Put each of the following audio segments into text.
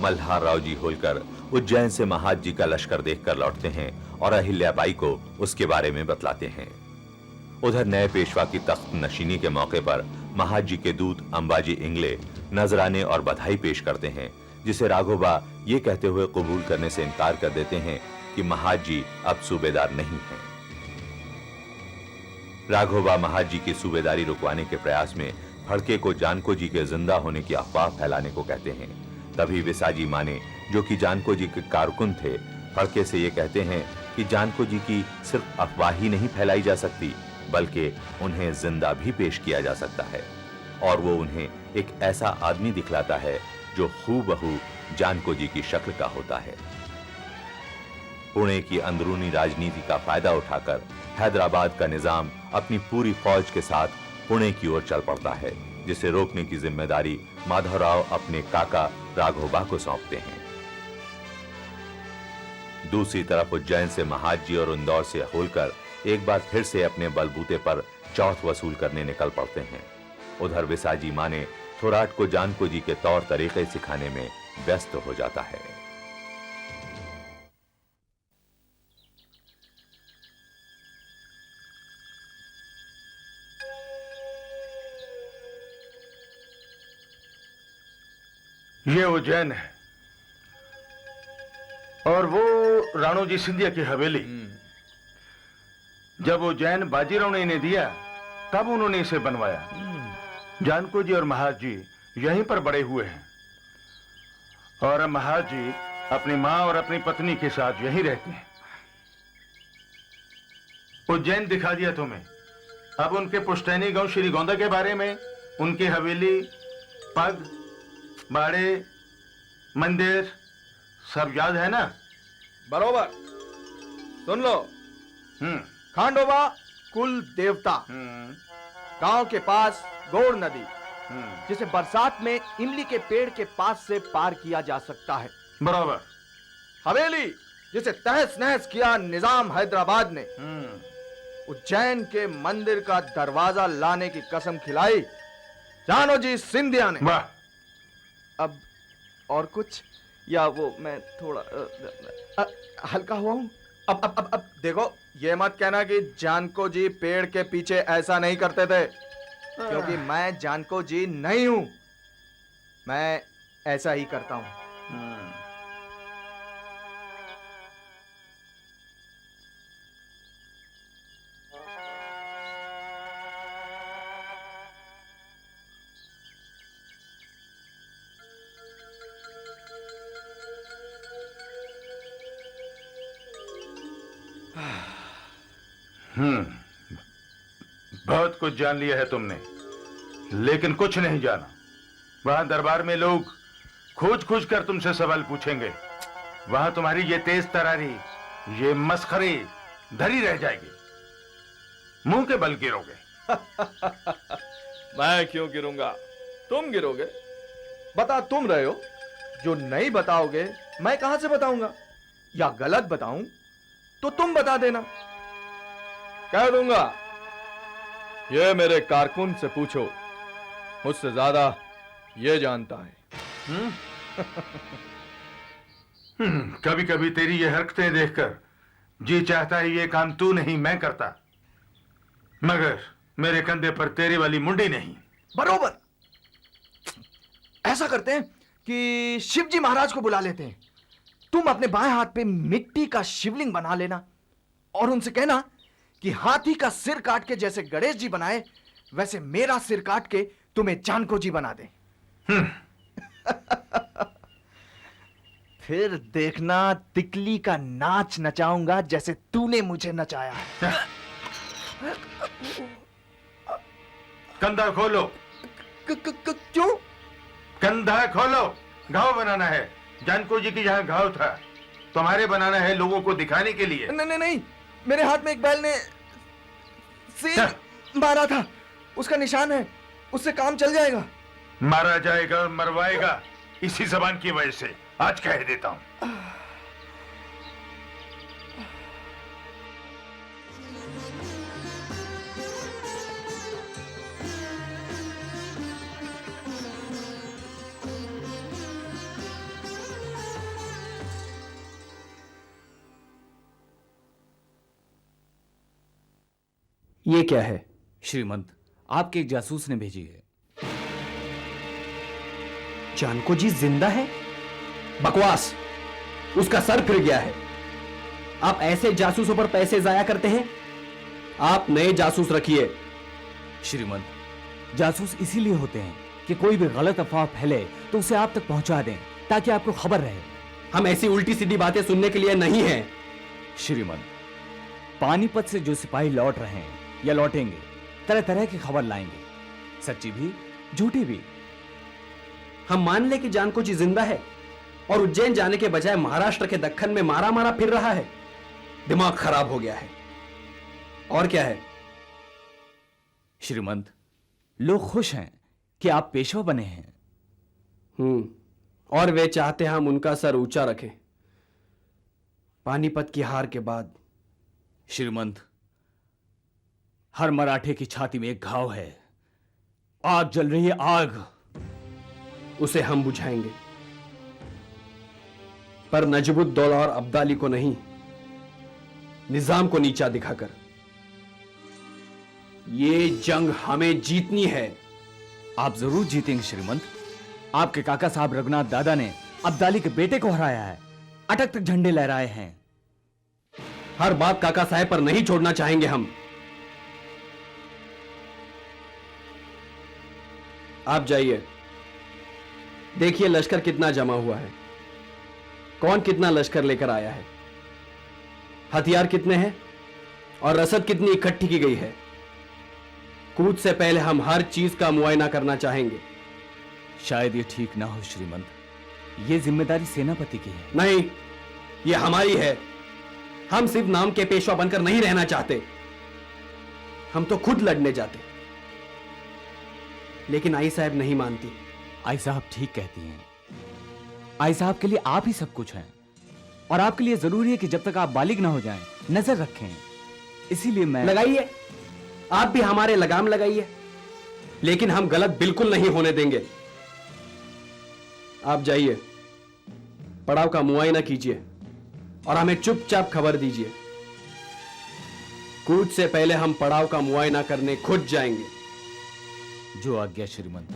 मल्हार राव जी होलकर उज्जैन से महाजी का लश्कर देखकर लौटते हैं और अहिल्याबाई को उसके बारे में बतलाते हैं। उधर नए पेशवा की तख्त नशीनी के मौके पर महाजी के दूत अंबाजी इंगले नजराने और बधाई पेश करते हैं, जिसे राघोबा ये कहते हुए कबूल करने से इनकार कर देते हैं कि महाजी अब सूबेदार नहीं हैं। राघोबा महाजी की सूबेदारी रुकवाने के प्रयास में फड़के को जानको जी के जिंदा होने की अफवाह फैलाने को कहते हैं। तभी विसाजी माने, जो कि जानको जी के कारकुन थे, फड़के से ये कहते हैं कि जानको जी की सिर्फ अफवाह ही नहीं फैलाई जा सकती, बल्कि उन्हें जिंदा भी पेश किया जा सकता है। और वो उन्हें एक ऐसा आदमी दिखलाता है जो हूबहू जानको जी की शक्ल का होता है। पुणे की अंदरूनी राजनीति का फायदा उठाकर हैदराबाद का निजाम अपनी पूरी फौज के साथ पुणे की ओर चल पड़ता है, जिसे रोकने की जिम्मेदारी माधवराव अपने काका राघोबा को सौंपते हैं। दूसरी तरफ उज्जैन से महाजी और इंदौर से होलकर एक बार फिर से अपने बलबूते पर चौथ वसूल करने निकल पड़ते हैं। उधर विसाजी माने थोराट को जानको जी के तौर तरीके सिखाने में व्यस्त हो जाता है। ये उज्जैन है और वो राणोजी सिंधिया की हवेली। जब उज्जैन बाजीराव ने इन्हें दिया तब उन्होंने इसे बनवाया। जानको जी और महाजी यहीं पर बड़े हुए हैं और अब महाजी अपनी मां और अपनी पत्नी के साथ यहीं रहते हैं। उज्जैन दिखा दिया तुम्हें, अब उनके पुश्तैनी गांव श्री गोंदा के बारे में, उनकी हवेली, पग, बाड़े, मंदिर सब याद है ना? बरोबर। सुन लो। खांडोबा कुल देवता, गांव के पास गौड़ नदी, जिसे बरसात में इमली के पेड़ के पास से पार किया जा सकता है। बराबर। हवेली, जिसे तहस नहस किया निजाम हैदराबाद ने। उज्जैन के मंदिर का दरवाजा लाने की कसम खिलाई जानोजी सिंधिया ने। वाह। अब और कुछ, या वो मैं थोड़ा हल्का हुआ हूं? अब देखो, ये मत कहना कि जानको जी पेड़ के पीछे ऐसा नहीं करते थे, क्योंकि मैं जानको जी नहीं हूं। मैं ऐसा ही करता हूं। बहुत कुछ जान लिया है तुमने, लेकिन कुछ नहीं जाना। वहां दरबार में लोग खोज खोज कर तुमसे सवाल पूछेंगे। वहां तुम्हारी ये तेज तरारी, ये मस्खरी धरी रह जाएगी। मुंह के बल गिरोगे। मैं क्यों गिरूंगा? तुम गिरोगे। बता तुम रहे हो। जो नहीं बताओगे मैं कहां से बताऊंगा? या गलत बताऊं तो तुम बता देना। कह दूंगा, ये मेरे कारकुन से पूछो, मुझसे ज्यादा ये जानता है। कभी कभी तेरी ये हरकतें देखकर जी चाहता है ये काम तू नहीं मैं करता, मगर मेरे कंधे पर तेरी वाली मुंडी नहीं। बरोबर। ऐसा करते हैं कि शिवजी महाराज को बुला लेते हैं। तुम अपने बाएं हाथ पे मिट्टी का शिवलिंग बना लेना और उनसे कहना कि हाथी का सिर काट के जैसे गणेश जी बनाए, वैसे मेरा सिर काट के तुम्हें जानको जी बना दे। फिर देखना तिकली का नाच नचाऊंगा जैसे तूने मुझे नचाया है। कंधा खोलो। क्यों? कंधा खोलो। घाव बनाना है। जानको जी की जहां घाव था तुम्हारे बनाना है, लोगों को दिखाने के लिए। नहीं नहीं नहीं, मेरे हाथ में एक बैल ने सिर मारा था, उसका निशान है, उससे काम चल जाएगा। मारा जाएगा, मरवाएगा, इसी जबान की वजह से आज कह देता हूं। ये क्या है? श्रीमंत, आपके एक जासूस ने भेजी है। जानको जी जिंदा है? बकवास! उसका सर फिर गया है। आप ऐसे जासूसों पर पैसे जाया करते हैं? आप नए जासूस रखिए। श्रीमंत, जासूस इसीलिए होते हैं कि कोई भी गलत अफवाह फैले तो उसे आप तक पहुंचा दें ताकि आपको खबर रहे। हम ऐसी उल्टी सीधी बातें सुनने के लिए नहीं हैं। श्रीमंत, पानीपत से जो सिपाही लौट रहे हैं या लौटेंगे, तरह तरह की खबर लाएंगे, सच्ची भी झूठी भी। हम मान ले कि जानको जी जिंदा है और उज्जैन जाने के बजाय महाराष्ट्र के दक्कन में मारा मारा फिर रहा है। दिमाग खराब हो गया है। और क्या है? श्रीमंत, लोग खुश हैं कि आप पेशवा बने हैं। और वे चाहते हम उनका सर ऊंचा रखें। पानीपत की हार के बाद। श्रीमंत, हर मराठे की छाती में एक घाव है। आग जल रही है, आग। उसे हम बुझाएंगे, पर नजबुद्दौला और अब्दाली को नहीं, निजाम को नीचा दिखाकर। ये जंग हमें जीतनी है। आप जरूर जीतेंगे श्रीमंत। आपके काका साहब रघुनाथ दादा ने अब्दाली के बेटे को हराया है, अटक तक झंडे लहराए हैं। हर बात काका साहब पर नहीं छोड़ना चाहेंगे हम। आप जाइए, देखिए लश्कर कितना जमा हुआ है, कौन कितना लश्कर लेकर आया है, हथियार कितने हैं और रसद कितनी इकट्ठी की गई है। कूच से पहले हम हर चीज का मुआयना करना चाहेंगे। शायद ये ठीक ना हो श्रीमंत, ये जिम्मेदारी सेनापति की है। नहीं, ये हमारी है। हम सिर्फ नाम के पेशवा बनकर नहीं रहना चाहते, हम तो खुद लड़ने जाते। लेकिन आई साहब नहीं मानती। आई साहब ठीक कहती हैं। आई साहब के लिए आप ही सब कुछ हैं और आपके लिए जरूरी है कि जब तक आप बालिग ना हो जाएं, नजर रखें। इसीलिए मैं लगाइए, आप भी हमारे लगाम लगाइए, लेकिन हम गलत बिल्कुल नहीं होने देंगे। आप जाइए, पड़ाव का मुआयना कीजिए और हमें चुपचाप खबर दीजिए। कूच से पहले हम पड़ाव का मुआयना करने खुद जाएंगे। जो आज्ञा श्रीमंत।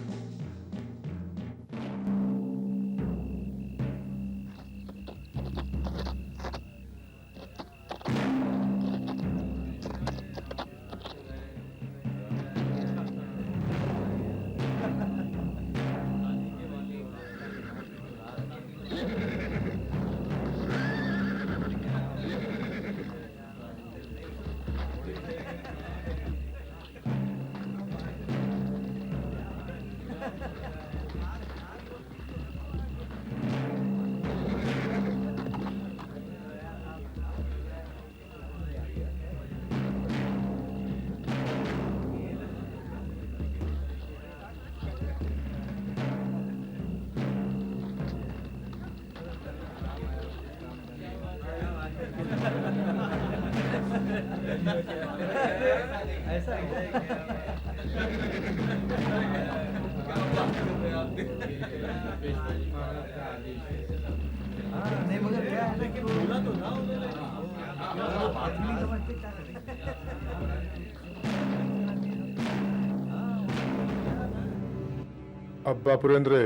अब्बा पुरेंद्र,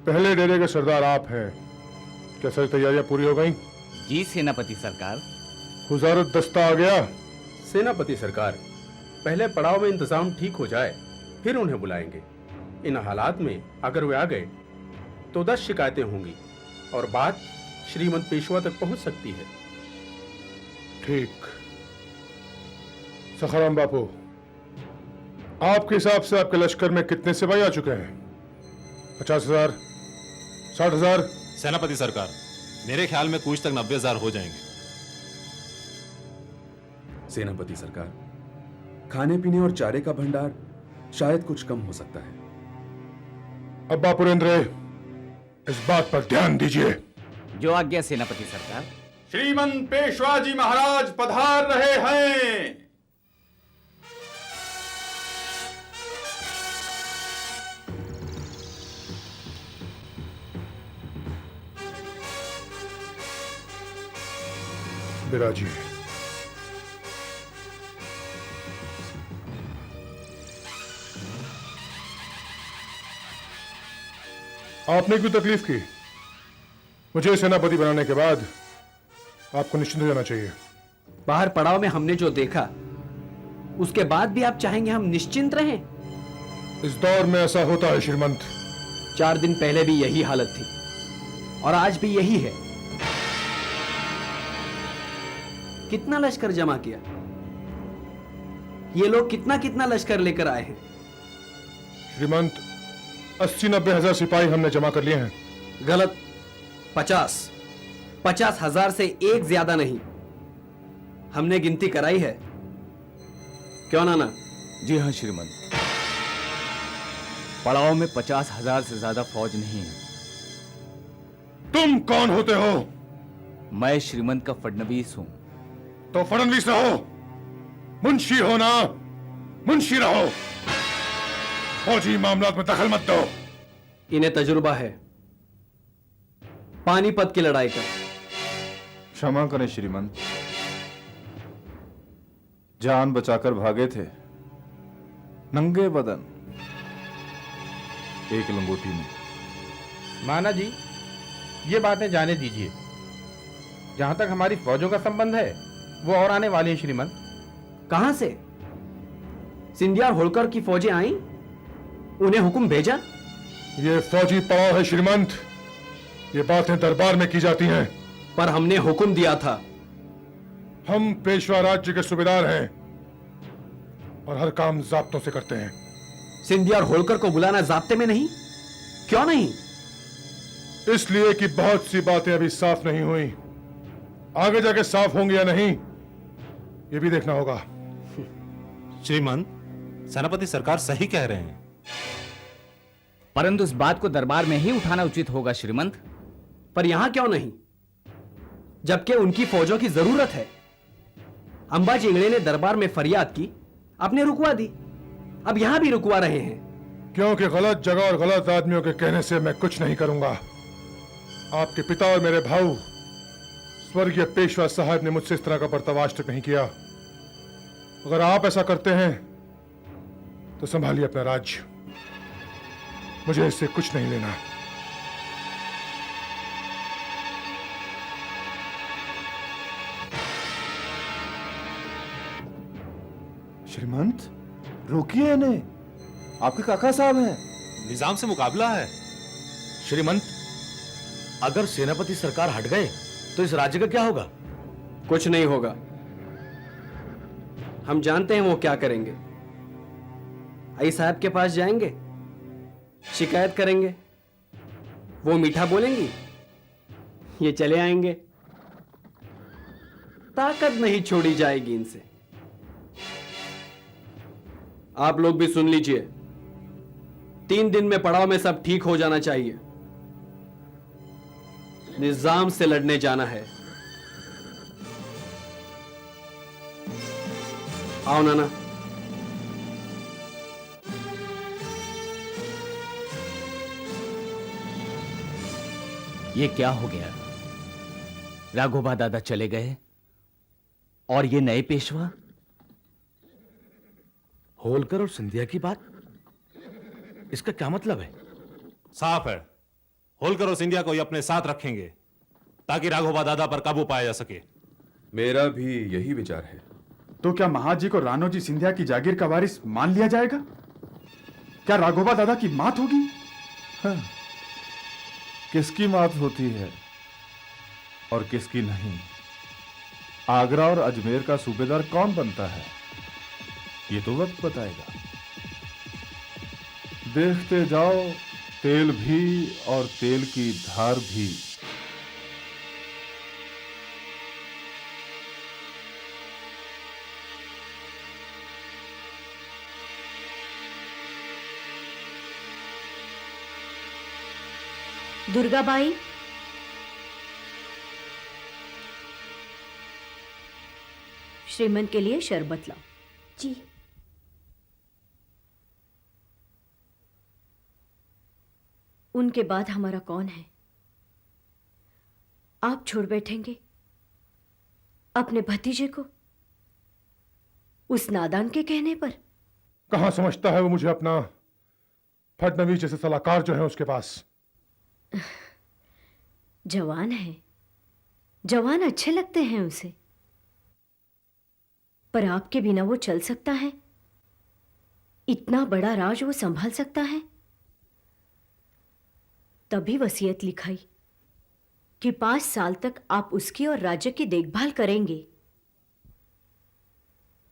पहले डेरे के सरदार आप हैं। क्या सारी तैयारियां पूरी हो गई? जी सेनापति सरकार। हुजारत दस्ता आ गया? सेनापति सरकार, पहले पड़ाव में इंतजाम ठीक हो जाए, फिर उन्हें बुलाएंगे। इन हालात में अगर वे आ गए तो 10 शिकायतें होंगी और बात श्रीमंत पेशवा तक पहुंच सकती है। ठीक। सखाराम बापू, आपके हिसाब से आपके लश्कर में कितने सिपाही आ चुके हैं? 50,000, 60,000? सेनापति सरकार, मेरे ख्याल में कूच तक 90,000 हो जाएंगे। सेनापति सरकार, खाने पीने और चारे का भंडार शायद कुछ कम हो सकता है। अब्बा पुरेंद्र, इस बात पर ध्यान दीजिए। जो आज्ञा सेनापति सरकार। श्रीमंत पेशवा जी महाराज पधार रहे हैं। बिराजिए। आपने क्यों तकलीफ की? मुझे सेनापति बनाने के बाद आपको निश्चिंत हो जाना चाहिए। बाहर पड़ाव में हमने जो देखा, उसके बाद भी आप चाहेंगे हम निश्चिंत रहें? इस दौर में ऐसा होता है श्रीमंत। 4 दिन पहले भी यही हालत थी और आज भी यही है। कितना लश्कर जमा किया? ये लोग कितना कितना लश्कर लेकर आए हैं? श्रीमंत, 80-90 हजार सिपाही हमने जमा कर लिए हैं। गलत। 50,000 से एक ज्यादा नहीं। हमने गिनती कराई है। क्यों नाना? जी हाँ श्रीमंत, पड़ाव में 50,000 से ज्यादा फौज नहीं है। तुम कौन होते हो? मैं श्रीमंत का फडनवीस हूं। तो फडणवीस रहो, मुंशी हो ना, मुंशी रहो। फौजी मामलात में दखल मत दो। इन्हें तजुर्बा है पानीपत की लड़ाई का। क्षमा करें श्रीमंत, जान बचाकर भागे थे, नंगे बदन, एक लंगोटी में। माना जी, ये बातें जाने दीजिए। जहां तक हमारी फौजों का संबंध है, वो और आने वाली हैं श्रीमंत। कहां से? सिंधिया और होलकर की फौजें आई, उन्हें हुक्म भेजा? ये फौजी पड़ाव है श्रीमंत, ये बातें दरबार में की जाती हैं। पर हमने हुक्म दिया था। हम पेशवा राज्य के सूबेदार हैं और हर काम जाब्तों से करते हैं। सिंधिया और होलकर को बुलाना जाब्ते में नहीं? क्यों नहीं? इसलिए कि बहुत सी बातें अभी साफ नहीं हुई, आगे जाके साफ होंगी या नहीं, ये भी देखना होगा। श्रीमंत, सेनापति सरकार सही कह रहे हैं। परंतु इस बात को दरबार में ही उठाना उचित होगा श्रीमंत। पर यहां क्यों नहीं, जबकि उनकी फौजों की जरूरत है? अंबाजी इंगड़े ने दरबार में फरियाद की, आपने रुकवा दी, अब यहां भी रुकवा रहे हैं। क्योंकि गलत जगह और गलत आदमियों के कहने से मैं कुछ नहीं करूंगा। आपके पिता और मेरे भाऊ स्वर्गीय पेशवा साहब ने मुझसे इस तरह का बर्ताव आज तक नहीं किया। अगर आप ऐसा करते हैं तो संभालिए अपना राज्य, मुझे इससे कुछ नहीं लेना। श्रीमंत, रोकिए इन्हें, आपके काका साहब हैं। निजाम से मुकाबला है। श्रीमंत, अगर सेनापति सरकार हट गए तो इस राज्य का क्या होगा? कुछ नहीं होगा। हम जानते हैं वो क्या करेंगे। आई साहब के पास जाएंगे, शिकायत करेंगे, वो मीठा बोलेंगी, ये चले आएंगे। ताकत नहीं छोड़ी जाएगी इनसे। आप लोग भी सुन लीजिए, 3 दिन में पड़ाव में सब ठीक हो जाना चाहिए। निजाम से लड़ने जाना है। आओ नाना। ये क्या हो गया? राघोबा दादा चले गए और ये नए पेशवा? होलकर और सिंधिया की बात, इसका क्या मतलब है? साफ है, होलकर और सिंधिया को ये अपने साथ रखेंगे ताकि राघोबा दादा पर काबू पाया जा सके। मेरा भी यही विचार है। तो क्या महाजी को रानोजी सिंधिया की जागीर का वारिस मान लिया जाएगा? क्या राघोबा दादा की मात होगी? हाँ, किसकी मात होती है और किसकी नहीं? आगरा और अजमेर का सूबेदार कौन बनता है, ये तो वक्त बताएगा। देखते जाओ, तेल भी और तेल की धार भी। दुर्गाबाई, श्रीमंत के लिए शरबत लाओ। जी। उनके बाद हमारा कौन है? आप छोड़ बैठेंगे अपने भतीजे को उस नादान के कहने पर? कहां समझता है वो मुझे अपना? फडणवीस जैसे सलाहकार जो है उसके पास। जवान है, जवान अच्छे लगते हैं उसे, पर आपके बिना वो चल सकता है? इतना बड़ा राज वो संभाल सकता है? तभी वसीयत लिखाई कि 5 साल तक आप उसकी और राज्य की देखभाल करेंगे।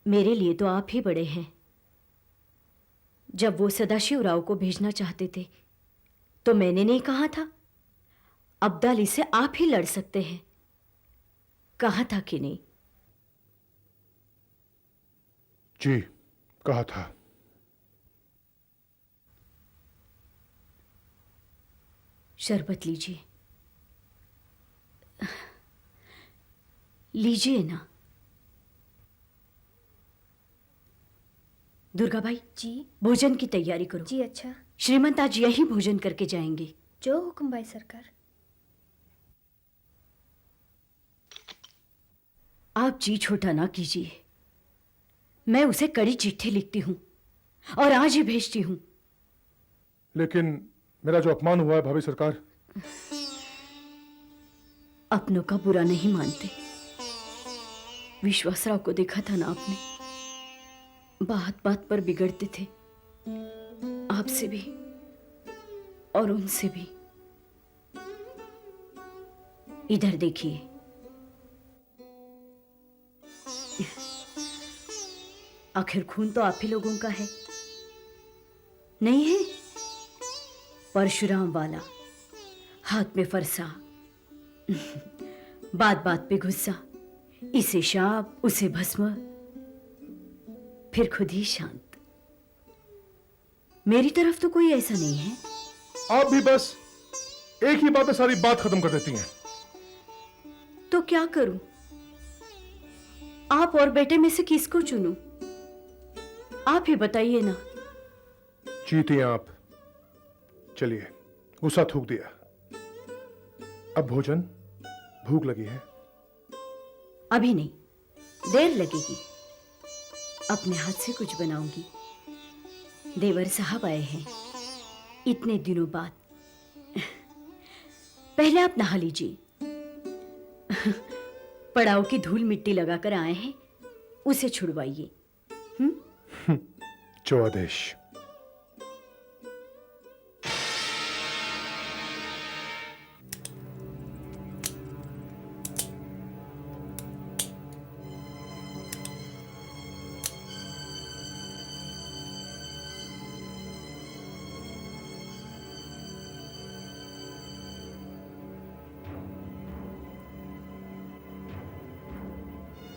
मेरे लिए तो आप ही बड़े हैं। जब वो सदाशिवराव को भेजना चाहते थे तो मैंने नहीं कहा था अब्दाली से आप ही लड़ सकते हैं? कहा था कि नहीं? जी, कहा था। शरबत लीजिए। लीजिए ना। दुर्गा भाई जी। भोजन की तैयारी करो। जी अच्छा। श्रीमंत आज यही भोजन करके जाएंगे। जो हुक्म भाई सरकार। आप जी छोटा ना कीजिए। मैं उसे कड़ी चिट्ठी लिखती हूं और आज ही भेजती हूं। लेकिन मेरा जो अपमान हुआ है भाभी सरकार। अपनों का बुरा नहीं मानते। विश्वासराव को देखा था ना आपने, बात बात पर बिगड़ते थे, आपसे भी और उनसे भी। इधर देखिए, आखिर खून तो आप ही लोगों का है, नहीं है? परशुराम वाला, हाथ में फरसा, बात बात पे गुस्सा, इसे शाप उसे भस्म, फिर खुद ही शांत। मेरी तरफ तो कोई ऐसा नहीं है। आप भी बस एक ही बात पे सारी बात खत्म कर देती हैं। तो क्या करूं? आप और बेटे में से किसको चुनूं? आप ही बताइए ना। जीती हैं आप। चलिए, गुस्सा थूक दिया। अब भोजन, भूख लगी है। अभी नहीं, देर लगेगी। अपने हाथ से कुछ बनाऊंगी। देवर साहब आए हैं इतने दिनों बाद। पहले आप नहा लीजिए। पड़ाव की धूल मिट्टी लगाकर आए हैं, उसे छुड़वाइए। जो आदेश।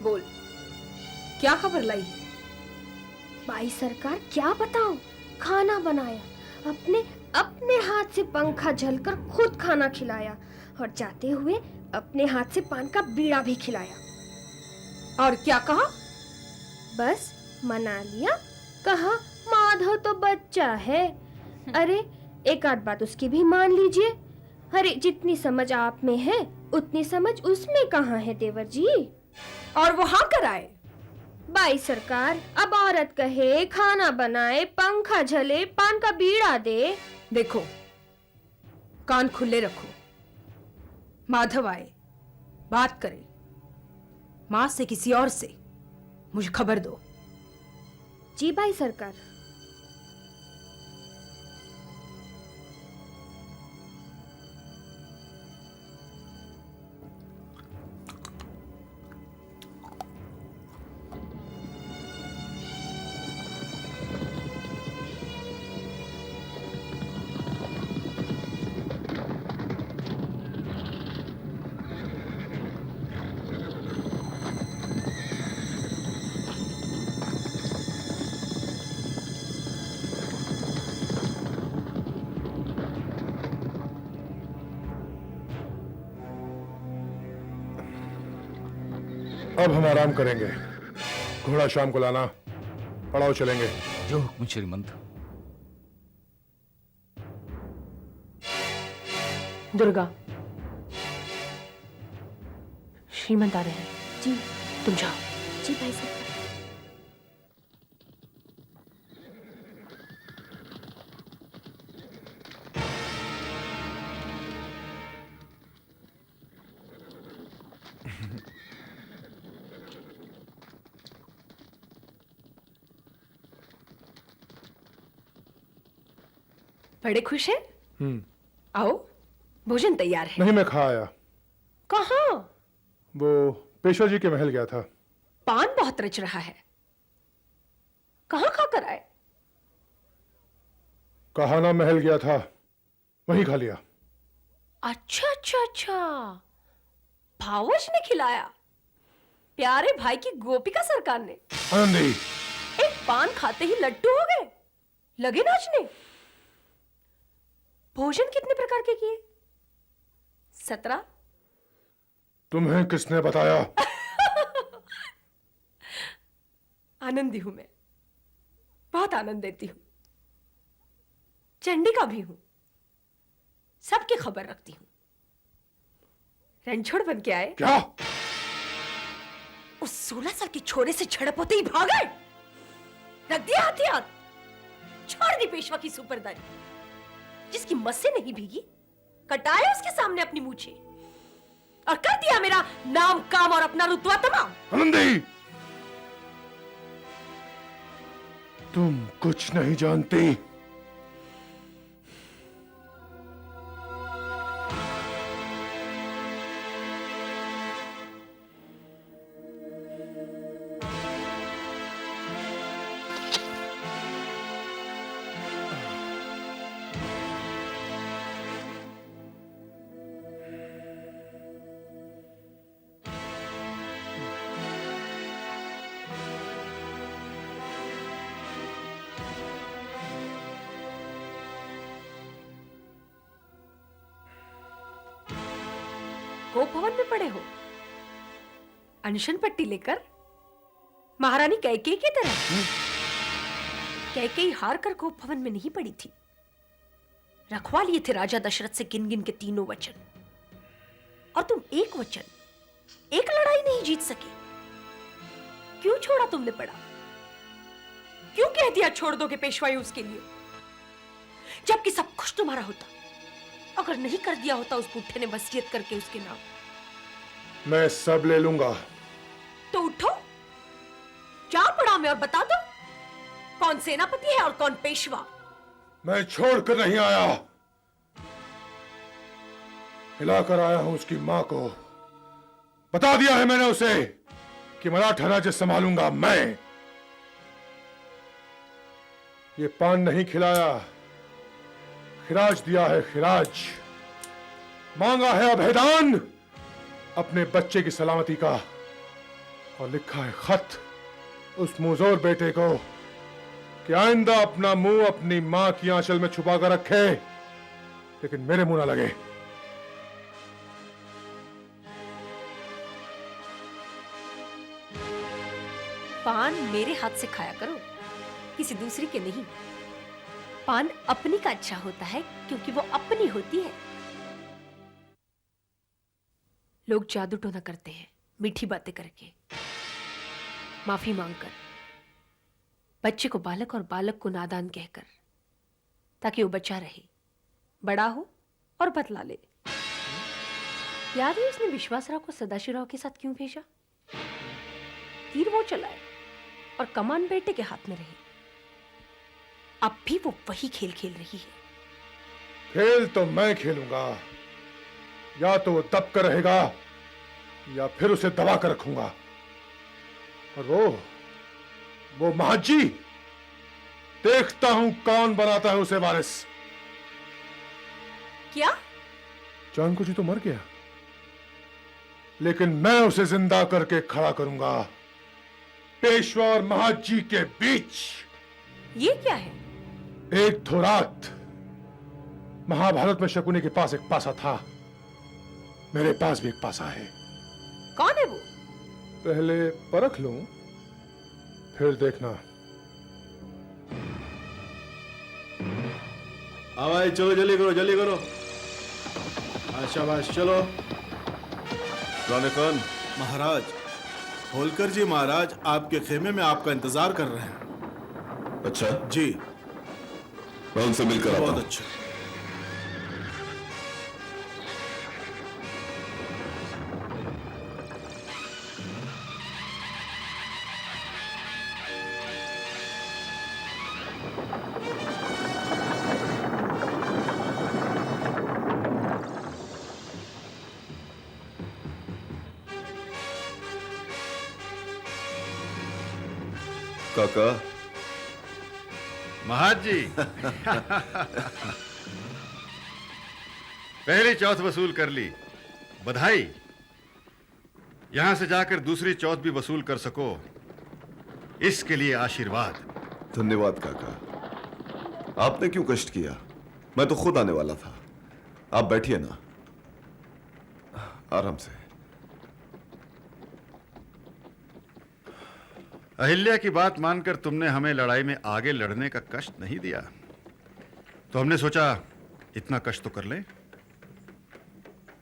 बोल, क्या खबर लाई? भाई सरकार क्या बताऊं, खाना बनाया, अपने अपने हाथ से पंखा झलकर खुद खाना खिलाया और जाते हुए अपने हाथ से पान का बीड़ा भी खिलाया। और क्या कहा? बस मना लिया, कहा माधव तो बच्चा है। अरे एक आध बात उसकी भी मान लीजिए। अरे जितनी समझ आप में है उतनी समझ उसमें कहाँ है देवर जी? और वो हाँ कराए? भाई सरकार, अब औरत कहे, खाना बनाए, पंखा झले, पान का बीड़ा दे। देखो, कान खुले रखो। माधव आए, बात करे, मां से किसी और से, मुझे खबर दो। जी भाई सरकार। अब हम आराम करेंगे। घोड़ा शाम को लाना, पड़ाव चलेंगे। जो हुक्म श्रीमंत। दुर्गा, श्रीमंत आ रहे हैं। जी। तुम जाओ। जी भाई सरकार। बड़े खुश हैं? आओ, भोजन तैयार है। नहीं, मैं खा आया। कहाँ? वो पेशवा जी के महल गया था। पान बहुत रच रहा है। कहाँ खाकर आए? कहाना महल गया था, वहीं खा लिया। अच्छा अच्छा अच्छा, भावच ने खिलाया, प्यारे भाई की गोपिका सरकार ने। आनंदी, एक पान खाते ही लड्डू हो गए, लगे नाचने। भोजन कितने प्रकार के किए? 17। तुम्हें किसने बताया? आनंदी हूं मैं, बहुत आनंद देती हूं, चंडिका भी हूं, सबकी खबर रखती हूं। रणछोड़ बन के आए। क्या? उस 16 साल के छोरे से झड़प होते ही भाग गए, रख दिया हथियार, छोड़ दी पेशवा की सुपरदारी। जिसकी मस्से नहीं भीगी, कटाए उसके सामने अपनी मूछे और कर दिया मेरा नाम, काम और अपना रुतबा तमाम। आनंदी, तुम कुछ नहीं जानती। गोप भवन में पड़े हो, अनशन पट्टी लेकर, महारानी कैकेयी की तरह। कैकेयी हार कर गोप भवन में नहीं पड़ी थी, रखवा लिए थे राजा दशरथ से गिन गिन के 3 वचन, और तुम एक वचन, एक लड़ाई नहीं जीत सके। क्यों छोड़ा तुमने पड़ा? क्यों कह दिया छोड़ दोगे पेशवाई उसके लिए, जबकि सब कुछ तुम्हारा होता? अगर नहीं कर दिया होता उस बूढ़े ने वसीयत करके उसके नाम। मैं सब ले लूंगा। तो उठो, जाओ पड़ा में और बता दो कौन सेनापति है और कौन पेशवा। मैं छोड़कर नहीं आया, हिलाकर आया हूं उसकी मां को। बता दिया है मैंने उसे कि मराठा राज्य संभालूंगा मैं। ये पान नहीं खिलाया, खिराज दिया है, खिराज मांगा है, अभेदान अपने बच्चे की सलामती का, और लिखा है खत उस मुजोर बेटे को कि आइंदा अपना मुंह अपनी मां की आंचल में छुपा कर रखे, लेकिन मेरे मुंह ना लगे। पान मेरे हाथ से खाया करो, किसी दूसरी के नहीं। पान अपनी का अच्छा होता है क्योंकि वो अपनी होती है। लोग जादू टोना करते हैं मीठी बातें करके, माफी मांगकर, बच्चे को बालक और बालक को नादान कहकर, ताकि वो बच्चा रहे, बड़ा हो और बतला ले। याद है उसने विश्वासराव को सदाशिवराव के साथ क्यों भेजा? तीर वो चलाए और कमान बेटे के हाथ में रही। अब भी वो वही खेल खेल रही है। खेल तो मैं खेलूंगा, या तो वो दब कर रहेगा या फिर उसे दबा कर रखूंगा। और वो महाजी, देखता हूं कौन बनाता है उसे वारिस। क्या? चांद को जी तो मर गया, लेकिन मैं उसे जिंदा करके खड़ा करूंगा पेशवा और महाजी के बीच। ये क्या है? एक थो रात महाभारत में शकुनी के पास एक पासा था, मेरे पास भी एक पासा है। कौन है वो? पहले परख लूं, फिर देखना। आवाज, चलो जल्दी करो, जल्दी करो। शाबाश, चलो। कौन? महाराज, होलकर जी महाराज आपके खेमे में आपका इंतजार कर रहे हैं। अच्छा जी, मैं उनसे मिलकर आता हूं। बहुत अच्छा। काका। महाजी पहली चौथ वसूल कर ली, बधाई। यहां से जाकर दूसरी चौथ भी वसूल कर सको, इसके लिए आशीर्वाद। धन्यवाद काका। आपने क्यों कष्ट किया? मैं तो खुद आने वाला था। आप बैठिए ना, आराम से। अहिल्या की बात मानकर तुमने हमें लड़ाई में आगे लड़ने का कष्ट नहीं दिया, तो हमने सोचा इतना कष्ट तो कर ले।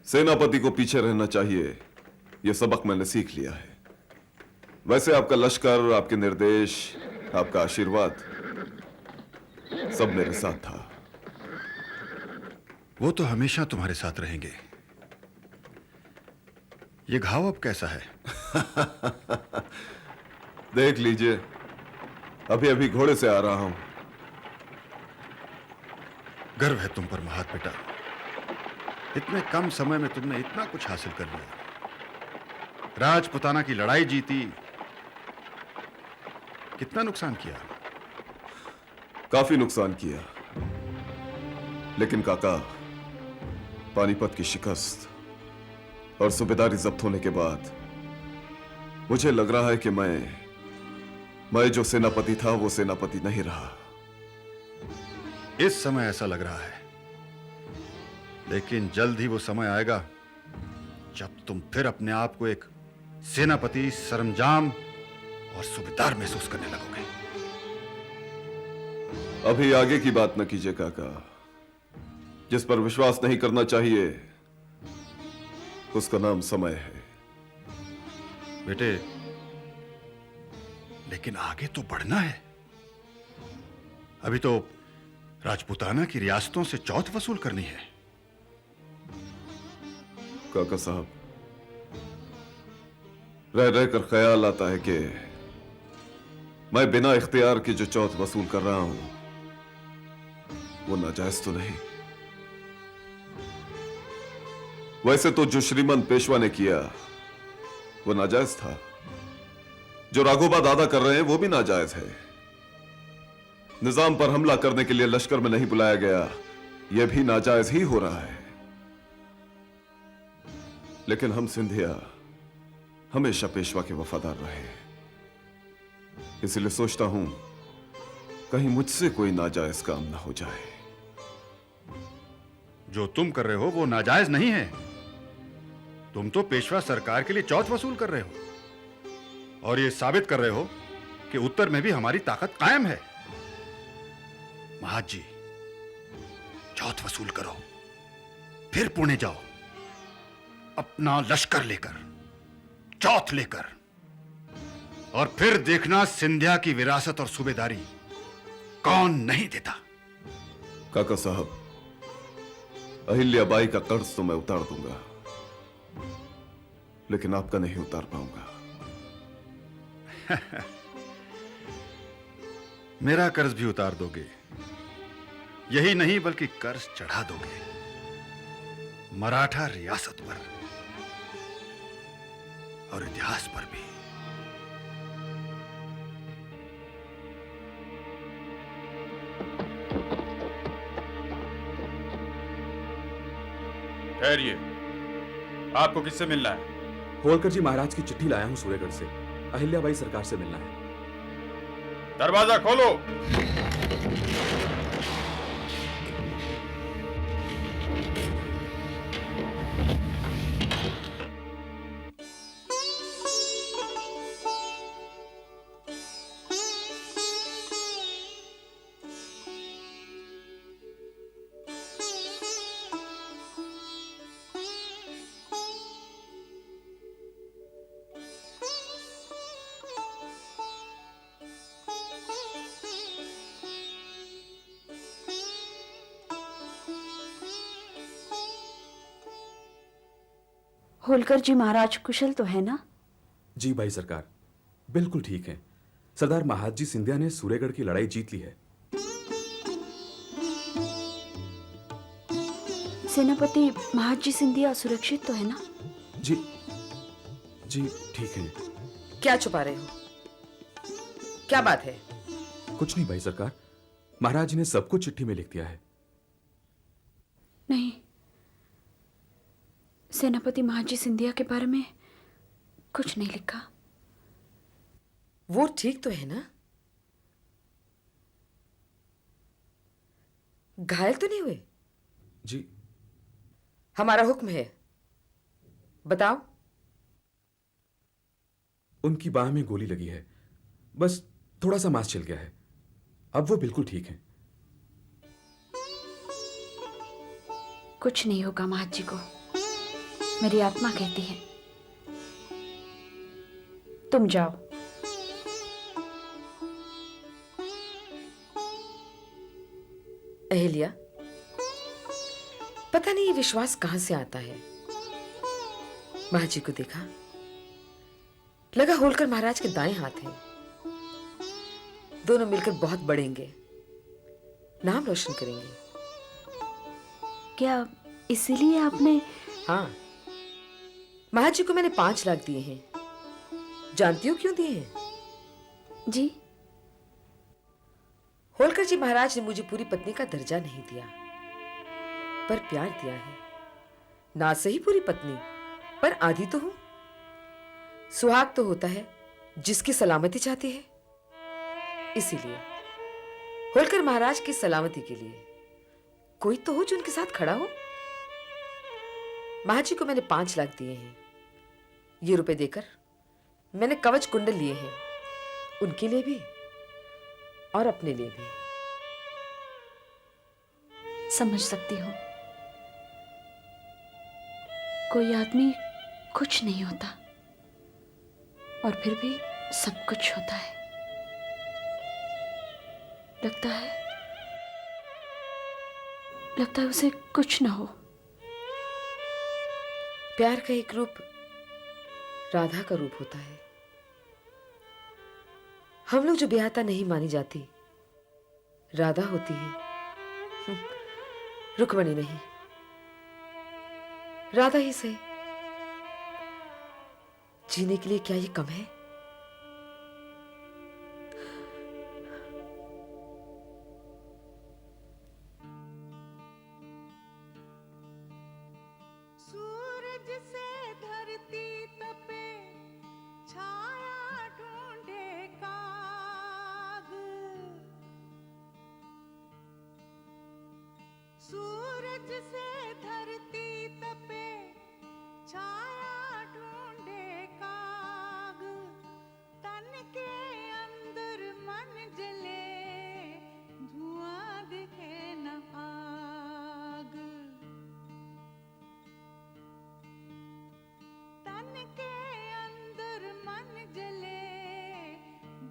सेनापति को पीछे रहना चाहिए, यह सबक मैंने सीख लिया है। वैसे आपका लश्कर, आपके निर्देश, आपका आशीर्वाद सब मेरे साथ था। वो तो हमेशा तुम्हारे साथ रहेंगे। ये घाव अब कैसा है? देख लीजिए, अभी अभी घोड़े से आ रहा हूं। गर्व है तुम पर महात बेटा, इतने कम समय में तुमने इतना कुछ हासिल कर लिया। राजपुताना की लड़ाई जीती, कितना नुकसान किया? काफी नुकसान किया, लेकिन काका, पानीपत की शिकस्त और सूबेदारी जब्त होने के बाद मुझे लग रहा है कि मैं जो सेनापति था वो सेनापति नहीं रहा। इस समय ऐसा लग रहा है, लेकिन जल्द ही वो समय आएगा जब तुम फिर अपने आप को एक सेनापति, सरंजाम और सूबेदार महसूस करने लगोगे। अभी आगे की बात न कीजिए काका। जिस पर विश्वास नहीं करना चाहिए उसका नाम समय है। बेटे, लेकिन आगे तो बढ़ना है। अभी तो राजपुताना की रियासतों से चौथ वसूल करनी है। काका साहब, रह रहकर ख्याल आता है कि मैं बिना इख्तियार के जो चौथ वसूल कर रहा हूं वो नाजायज तो नहीं। वैसे तो जो श्रीमंत पेशवा ने किया वो नाजायज था, जो राघोबा दादा कर रहे हैं वो भी नाजायज है। निजाम पर हमला करने के लिए लश्कर में नहीं बुलाया गया, यह भी नाजायज ही हो रहा है। लेकिन हम सिंधिया हमेशा पेशवा के वफादार रहे, इसलिए सोचता हूं कहीं मुझसे कोई नाजायज काम ना हो जाए। जो तुम कर रहे हो वो नाजायज नहीं है। तुम तो पेशवा सरकार के लिए चौथ वसूल कर रहे हो और ये साबित कर रहे हो कि उत्तर में भी हमारी ताकत कायम है। महाजी, चौथ वसूल करो, फिर पुणे जाओ अपना लश्कर लेकर, चौथ लेकर, और फिर देखना सिंधिया की विरासत और सूबेदारी कौन नहीं देता। काका साहब, अहिल्याबाई का कर्ज तो मैं उतार दूंगा, लेकिन आपका नहीं उतार पाऊंगा। मेरा कर्ज भी उतार दोगे, यही नहीं बल्कि कर्ज चढ़ा दोगे मराठा रियासत पर और इतिहास पर भी। ठहरिए, आपको किससे मिलना है? होलकर जी महाराज की चिट्ठी लाया हूं सूर्यगढ़ से। अहिल्याबाई सरकार से मिलना है। दरवाजा खोलो। होलकर जी महाराज कुशल तो है ना? जी भाई सरकार, बिल्कुल ठीक है। सरदार महादजी सिंधिया ने सूर्यगढ़ की लड़ाई जीत ली है। सेनापति महादजी सिंधिया सुरक्षित तो है ना? जी जी ठीक है। क्या छुपा रहे हो? क्या बात है? कुछ नहीं भाई सरकार, महाराज जी ने सब कुछ चिट्ठी में लिख दिया है। नहीं, सेनापति महाजी सिंधिया के बारे में कुछ नहीं लिखा। वो ठीक तो है ना? घायल तो नहीं हुए? जी। हमारा हुक्म है, बताओ। उनकी बाह में गोली लगी है, बस थोड़ा सा मांस छिल गया है, अब वो बिल्कुल ठीक है। कुछ नहीं होगा महाजी को, मेरी आत्मा कहती है। तुम जाओ। अहिल्या, पता नहीं ये विश्वास कहां से आता है। महाजी को देखा, लगा होलकर महाराज के दाएं हाथ हैं। दोनों मिलकर बहुत बढ़ेंगे, नाम रोशन करेंगे। क्या इसीलिए आपने? हाँ, महाजी को मैंने 5 लाख दिए हैं। जानती हो क्यों दिए हैं? जी? होलकर जी महाराज ने मुझे पूरी पत्नी का दर्जा नहीं दिया, पर प्यार दिया है। ना सही पूरी पत्नी, पर आधी तो हूं। सुहाग तो होता है जिसकी सलामती चाहती है। इसीलिए होलकर महाराज की सलामती के लिए कोई तो हो जो उनके साथ खड़ा हो। महाजी को मैंने 5 लाख दिए हैं। ये रुपए देकर मैंने कवच कुंडल लिए हैं, उनके लिए भी और अपने लिए भी। समझ सकती हूँ, कोई आदमी कुछ नहीं होता और फिर भी सब कुछ होता है। लगता है उसे कुछ ना हो। प्यार का एक रूप राधा का रूप होता है। हम लोग जो ब्याहता नहीं मानी जाती, राधा होती है, रुक्मणी नहीं। राधा ही सही। जीने के लिए क्या ये कम है? सूरज से धरती तपे, छाया ढूंढे काग। सूरज से धरती तपे, छाया ढूंढे काग। तन के अंदर मन जले, धुआं दिखे न आग। तन के अंदर मन जले,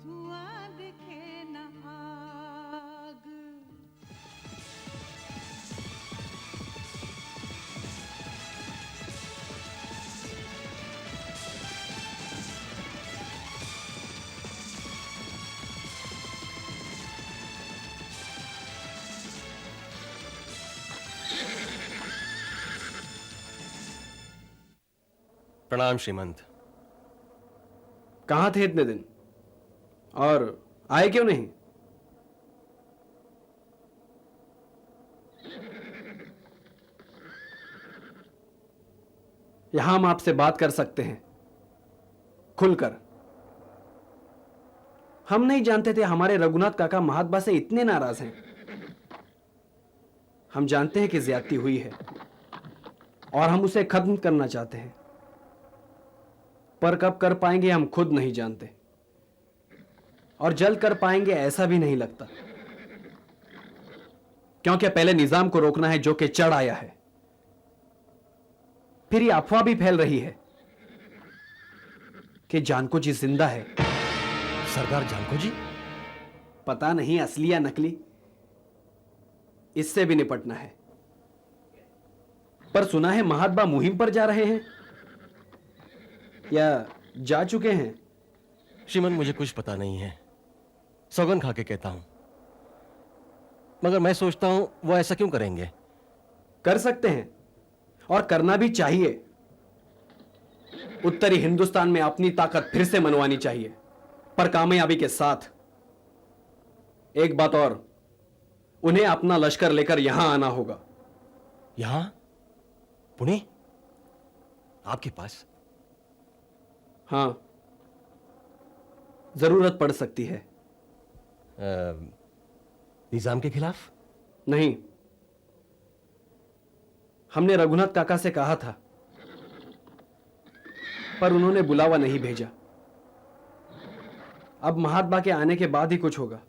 धुआं दिखे न आग। प्रणाम श्रीमंत। कहां थे इतने दिन और आए क्यों नहीं? यहां हम आपसे बात कर सकते हैं खुलकर। हम नहीं जानते थे हमारे रघुनाथ काका महात्मा से इतने नाराज हैं। हम जानते हैं कि ज्यादती हुई है और हम उसे खत्म करना चाहते हैं, पर कब कर पाएंगे हम खुद नहीं जानते, और जल्द कर पाएंगे ऐसा भी नहीं लगता, क्योंकि पहले निजाम को रोकना है जो कि चढ़ आया है। फिर ये अफवाह भी फैल रही है कि जानको जी जिंदा है। सरदार जानको जी? पता नहीं असली या नकली, इससे भी निपटना है। पर सुना है महात्मा मुहिम पर जा रहे हैं या जा चुके हैं? श्रीमन मुझे कुछ पता नहीं है, सौगन खा के कहता हूं। मगर मैं सोचता हूं वो ऐसा क्यों करेंगे? कर सकते हैं और करना भी चाहिए। उत्तरी हिंदुस्तान में अपनी ताकत फिर से मनवानी चाहिए, पर कामयाबी के साथ। एक बात और, उन्हें अपना लश्कर लेकर यहां आना होगा। यहां? पुणे? आपके पास? हां, जरूरत पड़ सकती है। निजाम के खिलाफ? नहीं, हमने रघुनाथ काका से कहा था, पर उन्होंने बुलावा नहीं भेजा। अब महात्मा के आने के बाद ही कुछ होगा,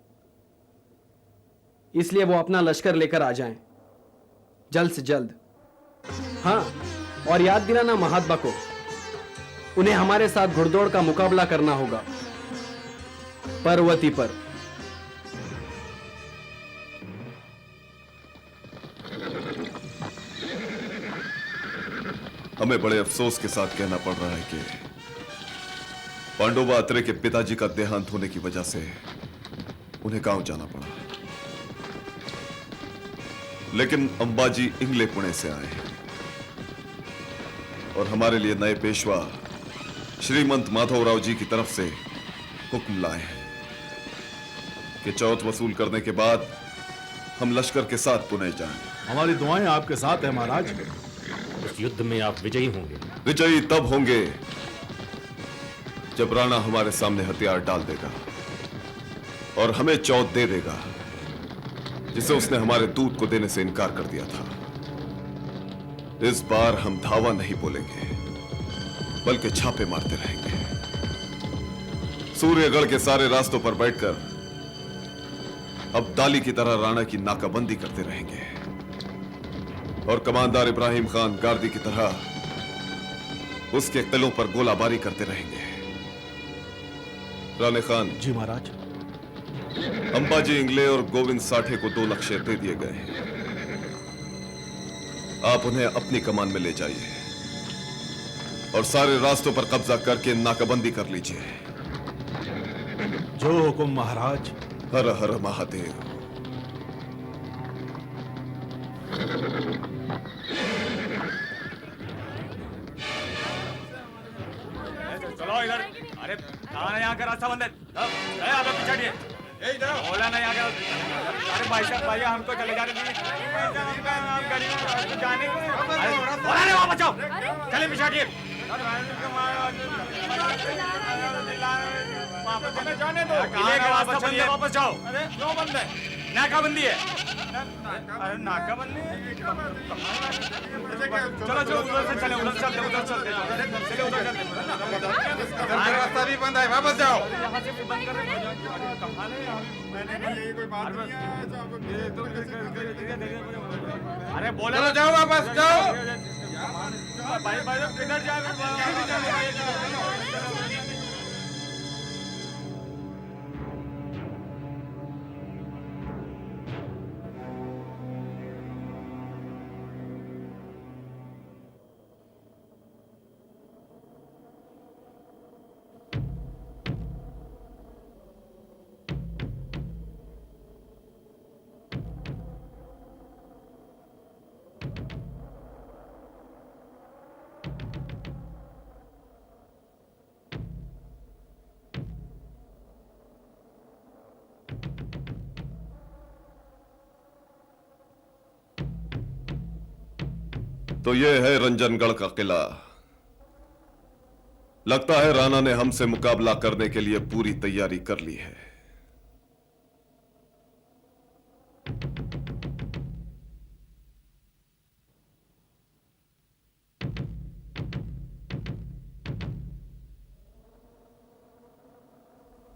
इसलिए वो अपना लश्कर लेकर आ जाएं, जल्द से जल्द। हां, और याद दिलाना महात्मा को, उन्हें हमारे साथ घुड़दौड़ का मुकाबला करना होगा, पर्वती पर। हमें बड़े अफसोस के साथ कहना पड़ रहा है कि पांडोबा अत्रे के पिताजी का देहांत होने की वजह से उन्हें गांव जाना पड़ा। लेकिन अंबाजी इंगले पुणे से आए और हमारे लिए नए पेशवा श्रीमंत माधवराव जी की तरफ से हुक्म लाए हैं कि चौथ वसूल करने के बाद हम लश्कर के साथ पुणे जाएं। हमारी दुआएं आपके साथ है महाराज। इस युद्ध में आप विजयी होंगे। विजयी तब होंगे जब राणा हमारे सामने हथियार डाल देगा और हमें चौथ दे देगा, जिसे उसने हमारे दूत को देने से इनकार कर दिया था। इस बार हम धावा नहीं बोलेंगे, बल्कि छापे मारते रहेंगे। सूर्यगढ़ के सारे रास्तों पर बैठकर अब्दाली की तरह राणा की नाकाबंदी करते रहेंगे और कमांडर इब्राहिम खान गार्दी की तरह उसके किलों पर गोलाबारी करते रहेंगे। राणे खान। जी महाराज। अंबाजी इंगले और गोविंद साठे को 2 लक्ष्य दे दिए गए हैं। आप उन्हें अपनी कमान में ले जाइए और सारे रास्तों पर कब्जा करके नाकाबंदी कर लीजिए। जो हुकुम महाराज। हर हर महादेव। चलो इधर। अरे कहाँ है यहाँ का रास्ता बंद है? आप पीछे हटिए। बोला ना यहाँ का। अरे भाई साहब भैया हमको चले जाने दीजिए। हम गरीब जाने को। अरे बोला नहीं, वहाँ बचाओ। चले पीछे हटिए। जाने दो। किले का रास्ता बंद है, वापस जाओ। अरे क्यों बंद है? नाकाबंदी है। अरे नाकाबंदी है। चलो चलो उधर से चले, उधर चलते, उधर चलते। चले उधर चलते। रास्ता भी बंद है, वापस जाओ। यहाँ से भी बंद कर रहे हैं। कमाल है, मैंने यही कोई बात नहीं है। अरे बोलो जाओ, वापस जाओ। भाई भाई किधर जा रहे? तो ये है रंजनगढ़ का किला। लगता है राणा ने हमसे मुकाबला करने के लिए पूरी तैयारी कर ली है।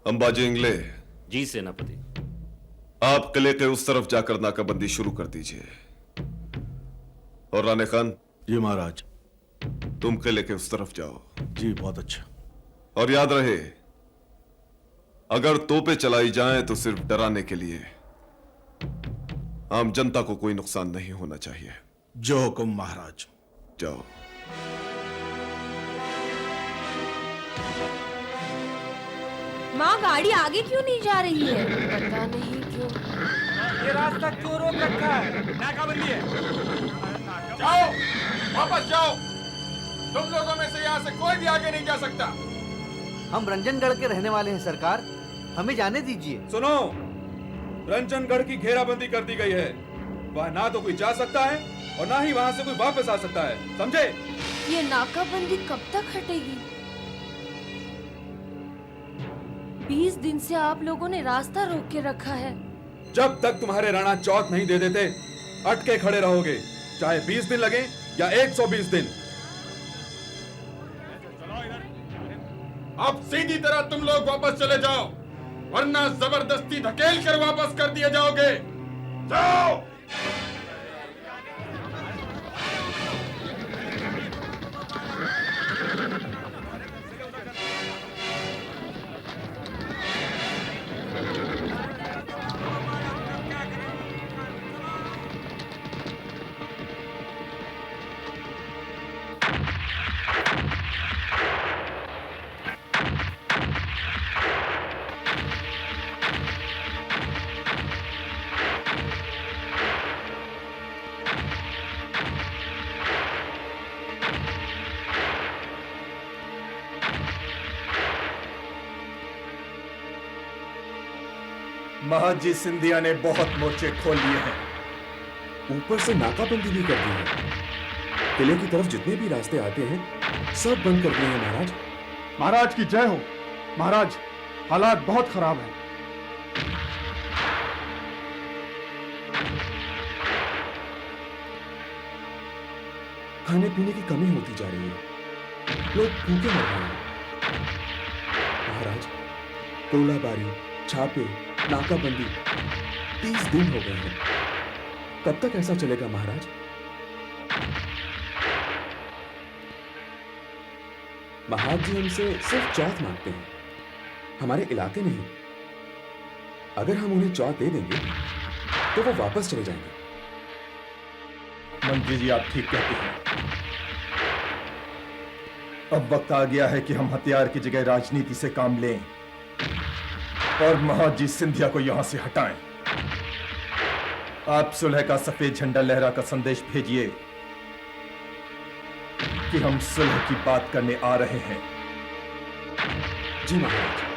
अंबाजी इंगले। जी सेनापति। आप किले के उस तरफ जाकर नाकाबंदी शुरू कर दीजिए। और राणे खान। जी महाराज। तुम किले के उस तरफ जाओ। जी बहुत अच्छा। और याद रहे, अगर तोपें चलाई जाएं तो सिर्फ डराने के लिए, आम जनता को कोई नुकसान नहीं होना चाहिए। जो हुकुम महाराज। जाओ। माँ गाड़ी आगे क्यों नहीं जा रही है? पता नहीं क्यों। ये रास्ता क्यों रोक रखा है? नाकाबंदी है। जाओ, वापस जाओ। तुम लोगों में से यहाँ से कोई भी आगे नहीं जा सकता। हम रंजनगढ़ के रहने वाले हैं सरकार, हमें जाने दीजिए। सुनो, रंजनगढ़ की घेराबंदी कर दी गई है। वहां ना तो कोई जा सकता है और ना ही वहां से कोई वापस आ सकता है, समझे? ये नाकाबंदी कब तक हटेगी? 20 दिन से आप लोगों ने रास्ता रोक के रखा है। जब तक तुम्हारे राणा चौथ नहीं दे देते अटके खड़े रहोगे, चाहे 20 दिन लगे या 120 दिन। अब सीधी तरह तुम लोग वापस चले जाओ, वरना जबरदस्ती धकेल कर वापस कर दिए जाओगे। जाओ। महाजी सिंधिया ने बहुत मोर्चे खोल लिए हैं। ऊपर से नाकाबंदी भी कर दी है। किले की तरफ जितने भी रास्ते आते हैं सब बंद कर दिए हैं महाराज। महाराज की जय हो। महाराज, हालात बहुत खराब हैं। खाने पीने की कमी होती जा रही है, लोग भूखे मर रहे हैं। महाराज, गोलाबारी, छापे, नाकाबंदी 30 दिन हो गए हैं। कब तक ऐसा चलेगा महाराज? महाराज जी हमसे सिर्फ चौथ मांगते हैं, हमारे इलाके नहीं। अगर हम उन्हें चौथ दे देंगे तो वो वापस चले जाएंगे। मंत्री जी, आप ठीक कहते हैं। अब वक्त आ गया है कि हम हथियार की जगह राजनीति से काम लें और महाजी सिंधिया को यहां से हटाएं। आप सुलह का सफेद झंडा लहरा का संदेश भेजिए कि हम सुलह की बात करने आ रहे हैं। जी महाराज।